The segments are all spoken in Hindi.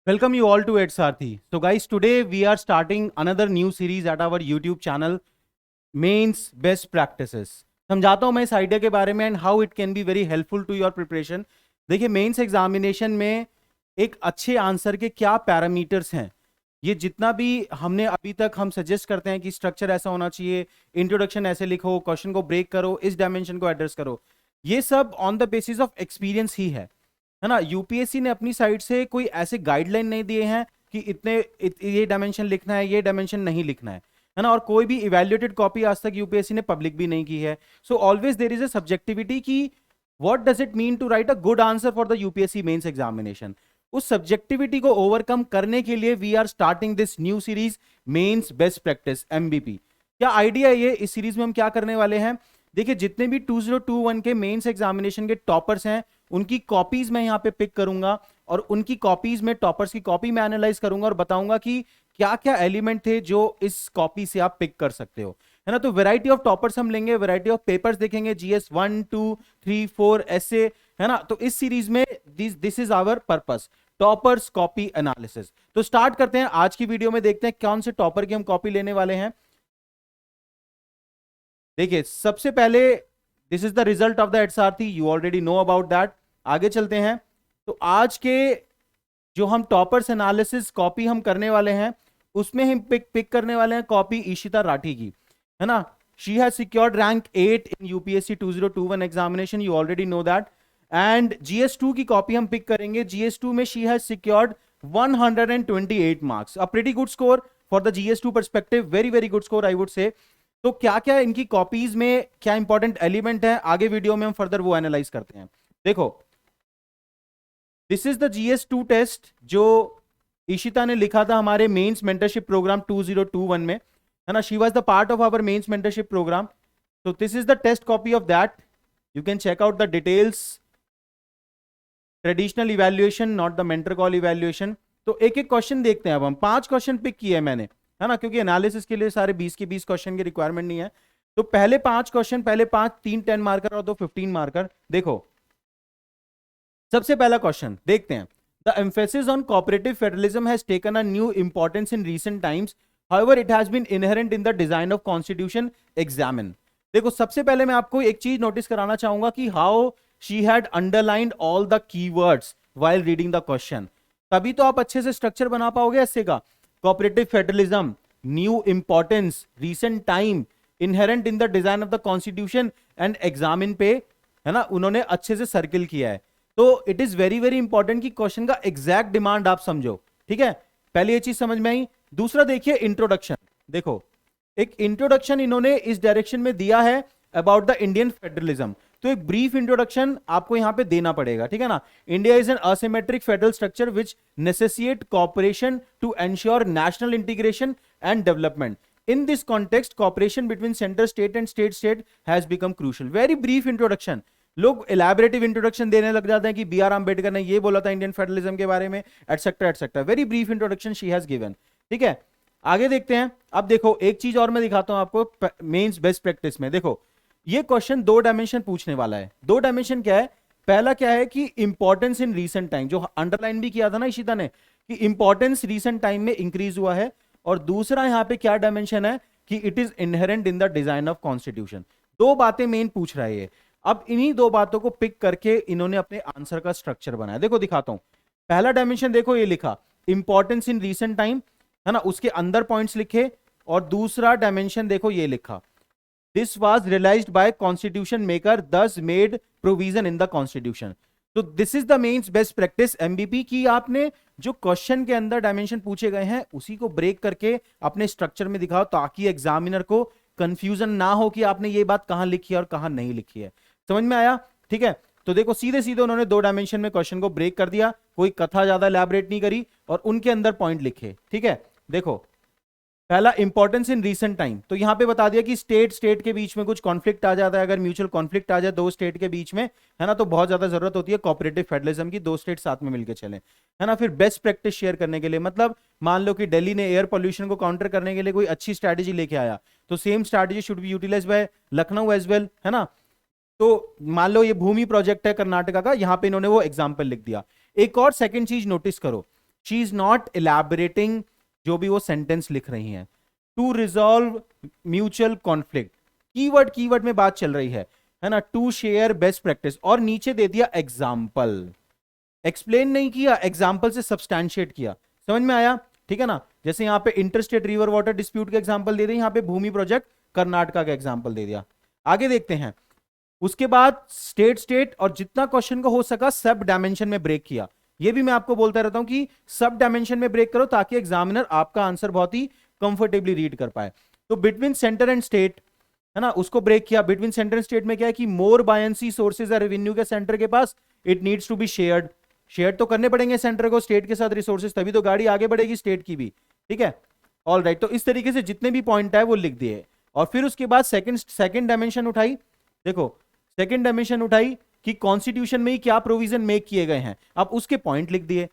Welcome you all to Edsaarthi. So guys, today we are starting another new series at our YouTube channel, Mains Best Practices. समझाता हूँ मैं इस आइडिया के बारे में and how it can be very helpful to your preparation. देखिए, मेंस एग्जामिनेशन में एक अच्छे आंसर के क्या पैरामीटर्स हैं, ये जितना भी हमने अभी तक हम सजेस्ट करते हैं कि स्ट्रक्चर ऐसा होना चाहिए, इंट्रोडक्शन ऐसे लिखो, क्वेश्चन को ब्रेक करो, इस डायमेंशन को एड्रेस करो, ये सब on the basis of experience ही है ना. यूपीएससी ने अपनी साइड से कोई ऐसे गाइडलाइन नहीं दिए हैं कि ये डायमेंशन लिखना है, ये डायमेंशन नहीं लिखना है ना. और कोई भी इवेल्युएटेड कॉपी आज तक यूपीएससी ने पब्लिक भी नहीं की है. So always there is a subjectivity की what does it mean to write a good answer for the UPSC mains examination. उस सब्जेक्टिविटी को ओवरकम करने के लिए we are starting this new series, mains best practice MBP. क्या आइडिया है ये, इस सीरीज में हम क्या करने वाले हैं? देखिए, जितने भी 2021 के मेंस एग्जामिनेशन के टॉपर्स हैं उनकी कॉपीज मैं यहाँ पे पिक करूंगा और उनकी कॉपीज में टॉपर्स की कॉपी में एनालाइज करूंगा और बताऊंगा कि क्या क्या एलिमेंट थे जो इस कॉपी से आप पिक कर सकते हो, है ना. तो वैरायटी ऑफ टॉपर्स हम लेंगे, वैरायटी ऑफ पेपर्स देखेंगे, जीएस 1 2 3 4 ऐसे, है ना. तो इस सीरीज में this is our purpose, toppers copy analysis. तो स्टार्ट करते हैं आज की वीडियो में, देखते हैं कौन से टॉपर की हम कॉपी लेने वाले हैं. देखिए, सबसे पहले this is the result of the HRT, you already know about that. आगे चलते हैं. तो आज के जो हम टॉपर्स एनालिसिस कॉपी हम करने वाले हैं उसमें हम पिक करने वाले हैं कॉपी ईशिता राठी की, है ना. She has secured rank 8 in UPSC 2021 examination, you already know that. And GS two की कॉपी हम पिक करेंगे. जीएस2 में she has secured 128 marks, a pretty good score for the GS two perspective, very very good score I would say. तो क्या क्या इनकी कॉपीज में क्या इंपॉर्टेंट एलिमेंट है, आगे वीडियो में हम फर्दर वो एनालाइज करते हैं. देखो, this is the GS two test जो ईशिता ने लिखा था हमारे मेंस मेंटरशिप प्रोग्राम 2021 में, है ना. She was the part of our mains mentorship program. तो this is the test copy of that. You can check out the details. Traditional evaluation, not the mentor call evaluation. तो एक एक क्वेश्चन देखते हैं. अब हम 5 क्वेश्चन पिक किए हैं मैंने, है ना, क्योंकि एनालिसिस के लिए सारे 20 के 20 क्वेश्चन की रिक्वायरमेंट नहीं है. तो पहले 5 क्वेश्चन, पहले 5, 3 10 मार्कर और 2 15 मार्कर. देखो, सबसे पहला क्वेश्चन देखते हैं. The emphasis on cooperative federalism has taken a new importance in recent times, however it has been inherent in the design of constitution examine. देखो, सबसे पहले मैं आपको एक चीज नोटिस कराना चाहूंगा कि how she had underlined all the keywords while reading the question. तभी तो आप अच्छे से स्ट्रक्चर बना पाओगे ऐसे का. Cooperative federalism, new importance, recent time, inherent in the design of the constitution and examine पे, है ना, उन्होंने अच्छे से सर्किल किया है. तो it is very very important कि क्वेश्चन का एग्जैक्ट डिमांड आप समझो. ठीक है, पहले ये चीज समझ में आई. दूसरा देखिए, इंट्रोडक्शन. देखो, एक इंट्रोडक्शन इन्होंने इस डायरेक्शन में दिया है अबाउट द इंडियन फेडरलिज्म. तो एक ब्रीफ इंट्रोडक्शन आपको यहां पे देना पड़ेगा, ठीक है ना. India is an asymmetric federal structure which necessitate cooperation to ensure national integration and development. In this context, cooperation between center state and state has become crucial. Very brief introduction. लोग elaborative introduction देने लग जाते हैं कि बी आर अम्बेडकर ने ये बोला था इंडियन फेडरलिज्म के बारे में, etcetera etcetera. Very brief introduction she has given. ठीक है, आगे देखते हैं. अब देखो, एक चीज और मैं दिखाता हूं आपको मेंस बेस्ट प्रैक्टिस में. देखो, ये क्वेश्चन 2 डायमेंशन पूछने वाला है. 2 डायमेंशन क्या है? पहला क्या है कि इंपॉर्टेंस इन रीसेंट टाइम, जो अंडरलाइन भी किया था ना इशिता ने कि इंपॉर्टेंस रीसेंट टाइम में इंक्रीज हुआ है. और दूसरा यहां पे क्या डायमेंशन है कि it is inherent in the design of constitution. 2 बातें मेन पूछ रहा है ये. अब इन्हीं 2 बातों को पिक करके इन्होंने अपने आंसर का स्ट्रक्चर बनाया. देखो, दिखाता हूं. पहला डायमेंशन देखो, ये लिखा इंपॉर्टेंस इन रीसेंट टाइम, है ना, उसके अंदर पॉइंट्स लिखे. और दूसरा डायमेंशन देखो, ये लिखा this was realised by constitution maker, thus made provision in the constitution. तो this is the mains best practice MBP की. आपने जो क्वेश्चन के अंदर डायमेंशन पूछे गए हैं उसी को ब्रेक करके अपने स्ट्रक्चर में दिखाओ, ताकि एग्जामिनर को कंफ्यूजन ना हो कि आपने ये बात कहां लिखी है और कहां नहीं लिखी है. समझ में आया? ठीक है, तो देखो, सीधे सीधे उन्होंने 2 डायमेंशन में क्वेश्चन को ब्रेक कर दिया, कोई कथा ज्यादा एलैबोरेट नहीं करी और उनके अंदर पॉइंट लिखे. ठीक है, देखो, पहला इंपॉर्टेंस इन रीसेंट टाइम. तो यहां पे बता दिया कि स्टेट के बीच में कुछ कॉन्फ्लिक्ट आ जाता है. अगर म्यूचुअल कॉन्फ्लिक्ट आ जाए 2 स्टेट के बीच में, है ना, तो बहुत ज्यादा जरूरत होती है कोऑपरेटिव फेडरलिज्म की, 2 स्टेट साथ में मिलकर चले, है ना. फिर बेस्ट प्रैक्टिस शेयर करने के लिए, मतलब मान लो कि दिल्ली ने एयर पोल्यूशन को काउंटर करने के लिए कोई अच्छी स्ट्रैटेजी लेके आया, तो same strategy should be utilize by Lucknow as well, है ना. तो मान लो ये भूमि प्रोजेक्ट है कर्नाटका का, यहां पे इन्होंने वो एग्जाम्पल लिख दिया. एक और सेकंड चीज नोटिस करो, शी इज नॉट इलैबोरेटिंग जो भी वो सेंटेंस लिख रही हैं। To resolve mutual conflict, keyword में बात चल रही है ना। टू शेयर बेस्ट प्रैक्टिस, और नीचे दे दिया एग्जाम्पल, एक्सप्लेन नहीं किया, एग्जाम्पल से सब्सटैंशिएट किया। समझ में आया? ठीक है ना। जैसे यहाँ पे इंटरस्टेट रिवर वाटर डिस्प्यूट का एग्जाम्पल दे दिया, यहाँ पे भूमि प्रोजेक्ट कर्नाटका का एग्जाम्पल दे दिया। आगे देखते हैं। उसके बाद स्टेट और जितना क्वेश्चन को हो सका सब डायमेंशन में ब्रेक किया। ये भी मैं आपको बोलता रहता हूं कि सब डायमेंशन में ब्रेक करो ताकि एग्जामिनर आपका आंसर बहुत ही कंफर्टेबली रीड कर पाए। तो बिटवीन सेंटर एंड स्टेट है ना, उसको ब्रेक किया। बिटवीन सेंटर एंड स्टेट में क्या है कि more buoyancy sources are revenue के सेंटर के पास, it needs to be shared. Share तो करने पड़ेंगे सेंटर को स्टेट के साथ रिसोर्सेज, तभी तो गाड़ी आगे बढ़ेगी स्टेट की भी। ठीक है, ऑल राइट। तो इस तरीके से जितने भी पॉइंट है वो लिख दिए। और फिर उसके बाद सेकंड डायमेंशन उठाई। देखो सेकंड डायमेंशन उठाई कि कॉन्स्टिट्यूशन में ही क्या प्रोविजन मेक किए गए हैं, अब उसके पॉइंट लिख दिए।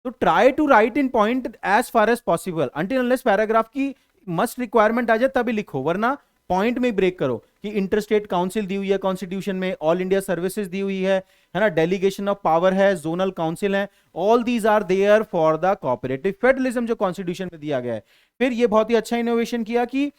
तो try to write in point as far as possible, until unless paragraph की मस्ट रिक्वायरमेंट आ जाए तभी लिखो, वरना पॉइंट में ब्रेक करो कि इंटरस्टेट काउंसिल दी हुई है कॉन्स्टिट्यूशन में, ऑल इंडिया सर्विसेज दी हुई है ना, डेलीगेशन ऑफ पावर है, जोनल काउंसिल है, all these are there for the cooperative federalism जो कॉन्स्टिट्यूशन में दिया गया है। फिर ये बहुत ही अच्छा इनोवेशन किया कि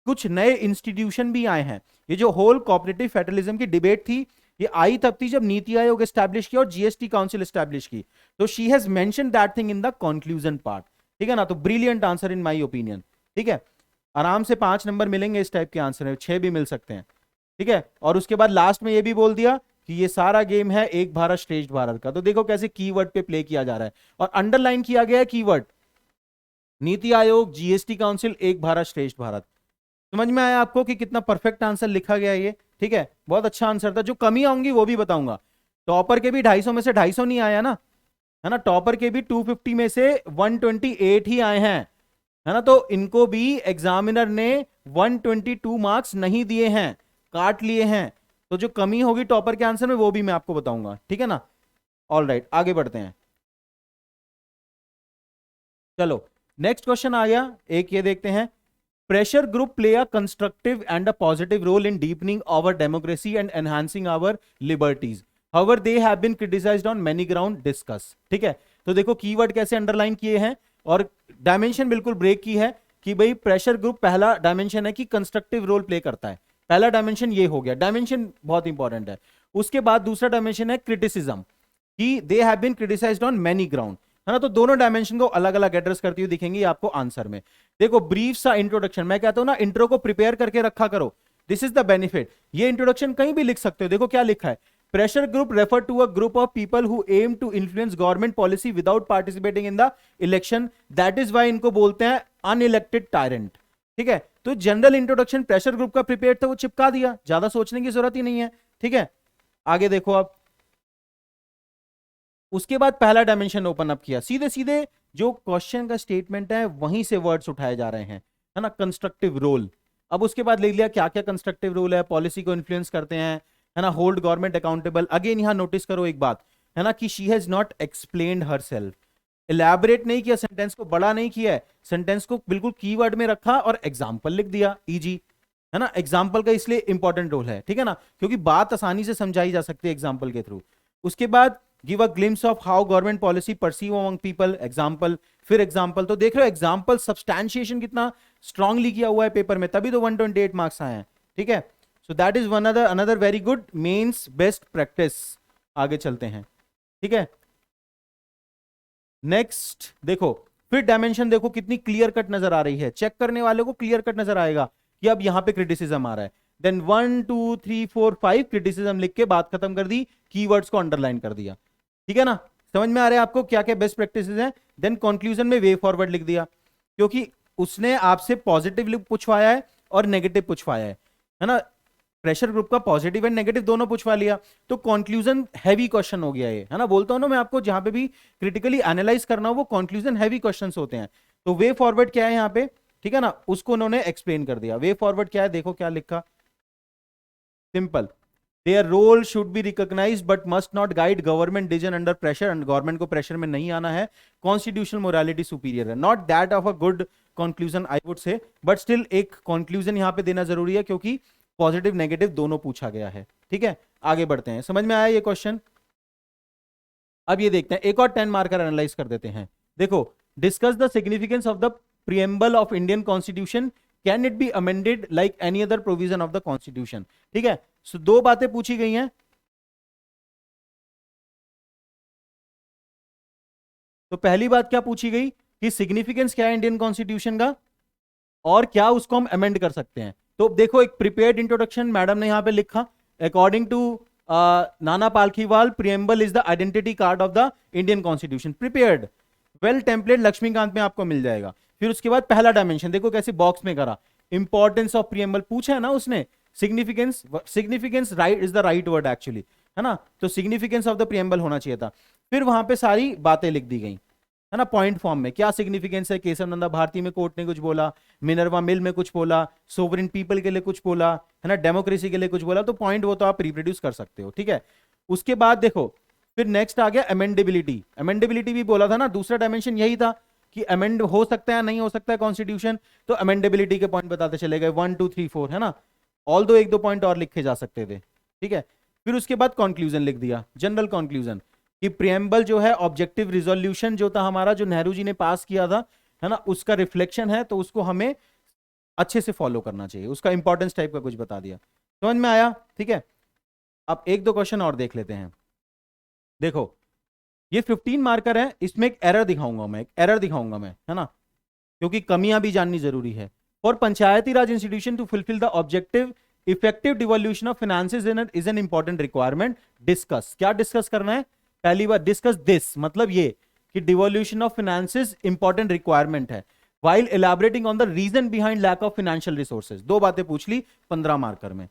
कुछ नए इंस्टीट्यूशन भी आए हैं। ये जो होल कोऑपरेटिव फेडरलिज्म की डिबेट थी, ये आई तब थी जब नीति आयोग एस्टैब्लिश किया और जीएसटी काउंसिल एस्टैब्लिश की। तो she has mention that thing in the conclusion part. ठीक है ना। तो brilliant answer in my opinion. ठीक है, आराम से 5 नंबर मिलेंगे इस टाइप के आंसर में, 6 भी मिल सकते हैं। ठीक है, और उसके बाद लास्ट में ये भी बोल दिया कि ये सारा गेम है एक भारत श्रेष्ठ भारत का। तो देखो कैसे कीवर्ड पे प्ले किया जा रहा है, और अंडरलाइन किया गया है keyword, NITI Aayog, GST council, एक भारत श्रेष्ठ भारत। समझ में आया आपको कि कितना परफेक्ट आंसर लिखा गया है ये? ठीक है, बहुत अच्छा आंसर था। जो कमी आऊंगी वो भी बताऊंगा। टॉपर के भी 250 में से 250 नहीं आया ना, है ना। टॉपर के भी 250 में से 128 ही आए हैं, है ना। तो इनको भी एग्जामिनर ने 122 मार्क्स नहीं दिए हैं, काट लिए हैं। तो जो कमी होगी टॉपर के आंसर में वो भी मैं आपको बताऊंगा। ठीक है ना। ऑल राइट, आगे बढ़ते हैं। चलो नेक्स्ट क्वेश्चन आ गया, एक ये देखते हैं। Pressure group play a constructive and a positive role in deepening our democracy and enhancing our liberties. However, they have been criticized on many ground. Discuss. ठीक है, तो देखो कीवर्ड कैसे अंडरलाइन किए हैं और डायमेंशन बिल्कुल ब्रेक की है कि भाई प्रेशर ग्रुप पहला डायमेंशन है कि कंस्ट्रक्टिव रोल प्ले करता है। पहला डायमेंशन ये हो गया, डायमेंशन बहुत इंपॉर्टेंट है। उसके बाद दूसरा डायमेंशन है क्रिटिसिज्म, कि they have been criticized on many ground, है ना। तो दोनों डायमेंशन को अलग अलग एड्रेस करती हुई दिखेंगी आपको आंसर में। देखो ब्रीफ सा इंट्रोडक्शन, मैं कहता हूं ना इंट्रो को प्रिपेयर करके रखा करो, दिस इज द बेनिफिट। ये इंट्रोडक्शन कहीं भी लिख सकते हो। देखो क्या लिखा है, pressure group refer to a group of people who aim to influence government policy without participating in the election, that is why इनको बोलते हैं अनइलेक्टेड टायरेंट। ठीक है, तो जनरल इंट्रोडक्शन प्रेशर ग्रुप का प्रिपेयर था, वो चिपका दिया, ज्यादा सोचने की जरूरत ही नहीं है। ठीक है, आगे देखो आप। उसके बाद पहला डायमेंशन ओपन अप किया, सीधे सीधे जो क्वेश्चन का स्टेटमेंट है वहीं से वर्ड्स उठाए जा रहे हैं, है ना। कंस्ट्रक्टिव रोल, अब उसके बाद लिख लिया क्या क्या कंस्ट्रक्टिव रोल है, पॉलिसी को इन्फ्लुएंस करते हैं, है ना, होल्ड गवर्नमेंट अकाउंटेबल। अगेन यहां नोटिस करो एक बात, है ना, कि she has not explained herself, elaborate नहीं किया, सेंटेंस को बड़ा नहीं किया है, सेंटेंस को बिल्कुल कीवर्ड में रखा और एग्जाम्पल लिख दिया, इजी, है ना। एग्जाम्पल का इसलिए इंपॉर्टेंट रोल है, ठीक है ना, क्योंकि बात आसानी से समझाई जा सकती है एग्जाम्पल के थ्रू। उसके बाद give a glimpse of how government policy perceive among people, example, फिर एग्जाम्पल। तो देख रहे हो एग्जाम्पल सब्सटैंशिएशन कितना स्ट्रांगली किया हुआ है पेपर में, तभी तो 128 मार्क्स आए हैं। ठीक है, so that is one another very good mains best practice. आगे चलते हैं। ठीक है, नेक्स्ट देखो, फिर डायमेंशन देखो कितनी क्लियर कट नजर आ रही है, चेक करने वाले को क्लियर कट नजर आएगा कि अब यहां पे क्रिटिसिज्म आ रहा है। देन 1 2 3 4 5 क्रिटिसिज्म लिख के बात खत्म कर दी, कीवर्ड्स को अंडरलाइन कर दिया। ठीक है ना, समझ में आ रहा है आपको क्या क्या बेस्ट प्रैक्टिसेस हैं। देन कंक्लूजन में वे फॉरवर्ड लिख दिया, क्योंकि उसने आपसे पॉजिटिव पूछवाया है और नेगेटिव पूछवाया है ना। प्रेशर ग्रुप का पॉजिटिव एंड नेगेटिव दोनों पूछवा लिया, तो कंक्लूजन हैवी क्वेश्चन हो गया ये, है ना। बोलता हूं ना मैं आपको, जहां पे भी क्रिटिकली एनालाइज करना हो वो कंक्लूजन हैवी क्वेश्चंस होते हैं। तो वे फॉरवर्ड क्या है यहाँ पे, ठीक है ना, उसको उन्होंने एक्सप्लेन कर दिया। वे फॉरवर्ड क्या है, देखो क्या लिखा, simple, their role should be recognised but must not guide government decision under pressure, and government को प्रेशर में नहीं आना है, कॉन्स्टिट्यूशनल मोरालिटी सुपीरियर है, not that of a good conclusion I would say, but still एक कंक्लूजन यहां पे देना जरूरी है क्योंकि पॉजिटिव नेगेटिव दोनों पूछा गया है। ठीक है, आगे बढ़ते हैं। समझ में आया ये क्वेश्चन? अब ये देखते हैं, एक और 10 मार्कर एनालाइज कर देते हैं। देखो, discuss the significance of the preamble of Indian constitution, can it be amended like any other provision of the constitution. ठीक है, सो दो बातें पूछी गई हैं। तो पहली बात क्या पूछी गई कि सिग्निफिकेंस क्या है इंडियन कॉन्स्टिट्यूशन का, और क्या उसको हम अमेंड कर सकते हैं। तो देखो, एक प्रिपेयर्ड इंट्रोडक्शन मैडम ने यहां पे लिखा, according to Nana Palkhivala preamble is the identity card of the Indian constitution, prepared well template Laxmikanth में आपको मिल जाएगा। फिर उसके बाद पहला डायमेंशन देखो कैसे बॉक्स में करा, इंपॉर्टेंस ऑफ प्रिएम्बल पूछा है ना उसने, significance, significance right is the right word actually, है ना, तो सिग्निफिकेंस ऑफ द प्रिएम्बल होना चाहिए था। फिर वहां पे सारी बातें लिख दी गई, है ना, पॉइंट फॉर्म में, क्या सिग्निफिकेंस है, केशव नंदा भारती में कोर्ट ने कुछ बोला, मिनर्वा मिल में कुछ बोला, सोवरेन पीपल के लिए कुछ बोला, है ना, डेमोक्रेसी के लिए कुछ बोला, तो पॉइंट वो तो आप रिप्रोड्यूस कर सकते हो। ठीक है, उसके बाद देखो फिर नेक्स्ट आ गया अमेंडेबिलिटी, अमेंडेबिलिटी भी बोला था ना, दूसरा डायमेंशन यही था कि अमेंड हो सकता है नहीं हो सकता है कॉन्स्टिट्यूशन, तो अमेंडेबिलिटी के पॉइंट बताते चले गए 1 2 3 4, है ना, ऑल दो एक दो पॉइंट और लिखे जा सकते थे। ठीक है, फिर उसके बाद कंक्लूजन लिख दिया, जनरल कंक्लूजन कि प्रिएम्बल जो है ऑब्जेक्टिव रिजोल्यूशन जो था हमारा, जो नेहरू जी ने पास किया था, है ना, उसका रिफ्लेक्शन है, तो उसको हमें अच्छे से फॉलो करना चाहिए, उसका इंपॉर्टेंस टाइप का कुछ बता दिया। समझ में आया? ठीक है, अब एक दो क्वेश्चन और देख लेते हैं। देखो, ये 15 मार्कर है, इसमें एक एरर दिखाऊंगा मैं, एक एरर दिखाऊंगा मैं, है ना, क्योंकि कमियां भी जाननी जरूरी है। For Panchayati Raj institution to fulfil the objective effective devolution of finances is an important requirement, discuss, क्या डिस्कस करना है, पहली बार डिस्कस दिस, मतलब ये कि devolution of finances important requirement है, while elaborating on the reason behind lack of financial resources। दो बातें पूछ ली 15 मार्कर में,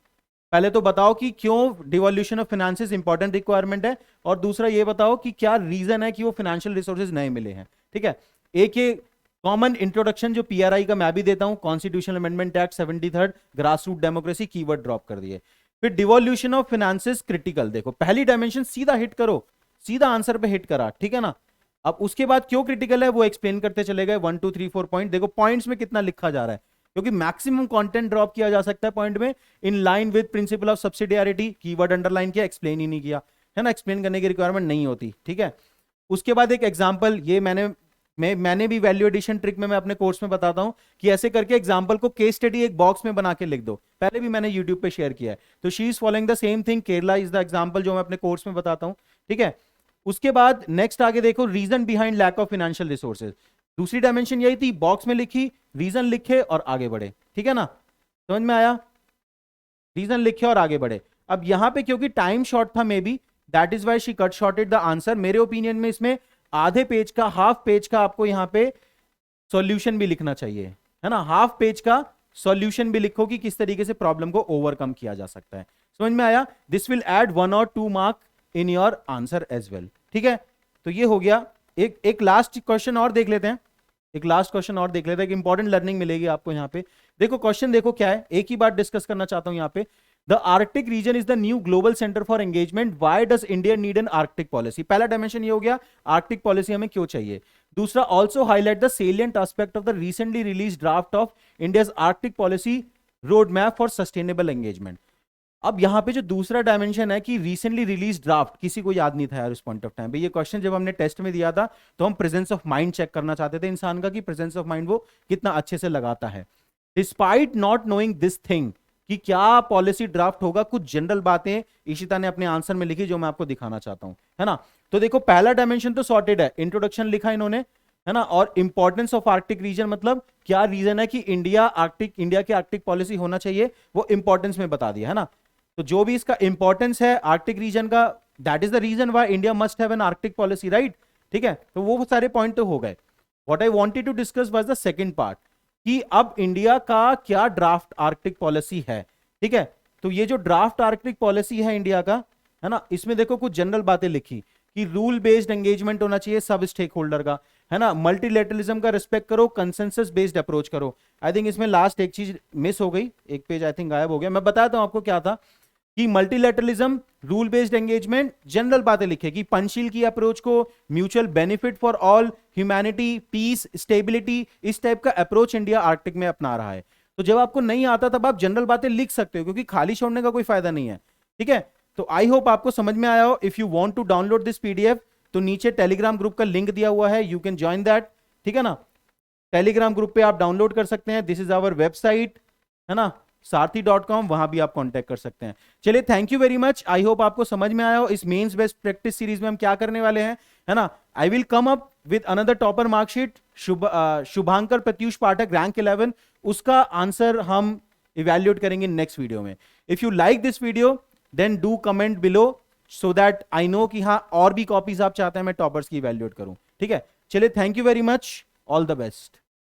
पहले तो बताओ कि क्यों devolution of finances important requirement है, और दूसरा ये बताओ कि क्या रीजन है कि वो फाइनेंशियल रिसोर्सेज नहीं मिले हैं। ठीक है, एक ये कॉमन इंट्रोडक्शन जो पीआरआई का मैं भी देता हूं, constitutional amendment act 73, grass root democracy, keyword drop कर दिए। फिर डिवोल्यूशन ऑफ फाइनेंसेस क्रिटिकल, देखो पहली डायमेंशन सीधा हिट करो, सीधा आंसर पे हिट करा, ठीक है ना। अब उसके बाद क्यों क्रिटिकल है वो एक्सप्लेन करते चले गए, 1 2 3 4 पॉइंट, देखो पॉइंट्स में कितना लिखा जा रहा है, क्योंकि मैक्सिमम कंटेंट ड्रॉप किया जा सकता है पॉइंट में, in line with principle of subsidiarity, keyword underline किया, एक्सप्लेन ही नहीं किया, है ना, एक्सप्लेन करने की रिक्वायरमेंट नहीं होती। ठीक है, उसके बाद एक एग्जांपल, ये मैंने भी वैल्यू एडिशन ट्रिक में मैं अपने कोर्स में बताता हूं कि ऐसे करके एग्जांपल को केस स्टडी एक बॉक्स में बना के लिख दो, पहले भी मैंने यूट्यूब पे शेयर किया है, तो she is following the same thing, Kerala is the example जो मैं अपने कोर्स में बताता हूं। ठीक है, उसके बाद नेक्स्ट आगे देखो, reason behind lack of financial resources, दूसरी डायमेंशन यही थी, बॉक्स में लिखी, रीजन लिखे और आगे बढ़े। ठीक है ना, समझ में आया, रीजन लिखे और आगे बढ़े। अब यहां पे क्योंकि टाइम शॉर्ट था, may be that is why she cut shorted the answer, मेरे ओपिनियन में इसमें आधे पेज का, हाफ पेज का आपको यहां पे सॉल्यूशन भी लिखना चाहिए, है ना, हाफ पेज का सॉल्यूशन भी लिखो कि किस तरीके से प्रॉब्लम को ओवरकम किया जा सकता है। समझ में आया, दिस विल ऐड 1 और 2 mark in your answer as well. ठीक है, तो ये हो गया। एक लास्ट क्वेश्चन और देख लेते हैं, एक लास्ट क्वेश्चन और देख लेते हैं, इंपॉर्टेंट लर्निंग मिलेगी आपको यहाँ पे। देखो क्वेश्चन देखो क्या है, एक ही बात डिस्कस करना चाहता हूं यहाँ पे, the Arctic region is the new global centre for engagement, why does India need an Arctic policy. पहला डायमेंशन ये हो गया, आर्कटिक पॉलिसी हमें क्यों चाहिए। दूसरा, also highlight the salient aspect of the recently release draft of India's Arctic policy road map for sustainable engagement. अब यहां पे जो दूसरा डायमेंशन है कि रिसेंटली रिलीज ड्राफ्ट, किसी को याद नहीं था यार उस पॉइंट ऑफ टाइम पे, ये क्वेश्चन जब हमने टेस्ट में दिया था तो हम प्रेजेंस ऑफ माइंड चेक करना चाहते थे इंसान का, कि प्रेजेंस ऑफ माइंड वो कितना अच्छे से लगाता है। Despite not knowing this thing, कि क्या पॉलिसी ड्राफ्ट होगा, कुछ जनरल बातें ईशिता ने अपने आंसर में लिखी जो मैं आपको दिखाना चाहता हूं, है ना। तो देखो पहला डायमेंशन तो सॉर्टेड है, इंट्रोडक्शन लिखा इन्होंने, है ना, और इंपॉर्टेंस ऑफ आर्कटिक रीजन, मतलब क्या रीजन है कि इंडिया के आर्कटिक पॉलिसी होना चाहिए, वो इंपॉर्टेंस में बता दिया, है ना। तो जो भी इसका इंपॉर्टेंस है आर्कटिक रीजन का, that is the reason why India must have an Arctic policy, right. ठीक है, तो वो सारे पॉइंट तो हो गए। What I wanted to discuss was the second part, कि अब इंडिया का क्या ड्राफ्ट आर्कटिक पॉलिसी है। ठीक है, तो ये जो ड्राफ्ट आर्कटिक पॉलिसी है इंडिया का, है ना, इसमें देखो कुछ जनरल बातें लिखी कि रूल बेस्ड एंगेजमेंट होना चाहिए सब स्टेक होल्डर का, है ना, मल्टीलेटरलिज्म का रिस्पेक्ट करो, कंसेंसस बेस्ड अप्रोच करो। आई थिंक इसमें लास्ट एक चीज मिस हो गई, एक पेज आई थिंक गायब हो गया, मैं बताता हूं आपको क्या था, कि multilateralism, rule based engagement, general बातें लिखे कि पंचशील की अप्रोच को, mutual benefit for all, humanity, peace, stability, इस टाइप का अप्रोच इंडिया आर्कटिक में अपना रहा है। तो जब आपको नहीं आता तब आप जनरल बातें लिख सकते हो, क्योंकि खाली छोड़ने का कोई फायदा नहीं है। ठीक है, तो आई होप आपको समझ में आया हो। If you want to download this PDF, तो नीचे टेलीग्राम ग्रुप का लिंक दिया हुआ है, यू कैन ज्वाइन दैट, ठीक है ना। टेलीग्राम ग्रुप पे आप डाउनलोड कर सकते हैं, दिस इज आवर वेबसाइट, है ना, सारथी.com, वहां भी आप कांटेक्ट कर सकते हैं। चलिए, thank you very much, I hope आपको समझ में आया हो इस मेंस बेस्ट प्रैक्टिस सीरीज में हम क्या करने वाले हैं, है ना। I will come up with another topper marksheet, Shubhankar Pratyush Pathak rank 11, उसका आंसर हम इवैल्यूएट करेंगे नेक्स्ट वीडियो में। If you like this video then do comment below so that I know कि हाँ और भी कॉपीज आप चाहते हैं मैं टॉपर्स की इवैल्यूएट करूं, ठीक है। चलिए, thank you very much, all the best.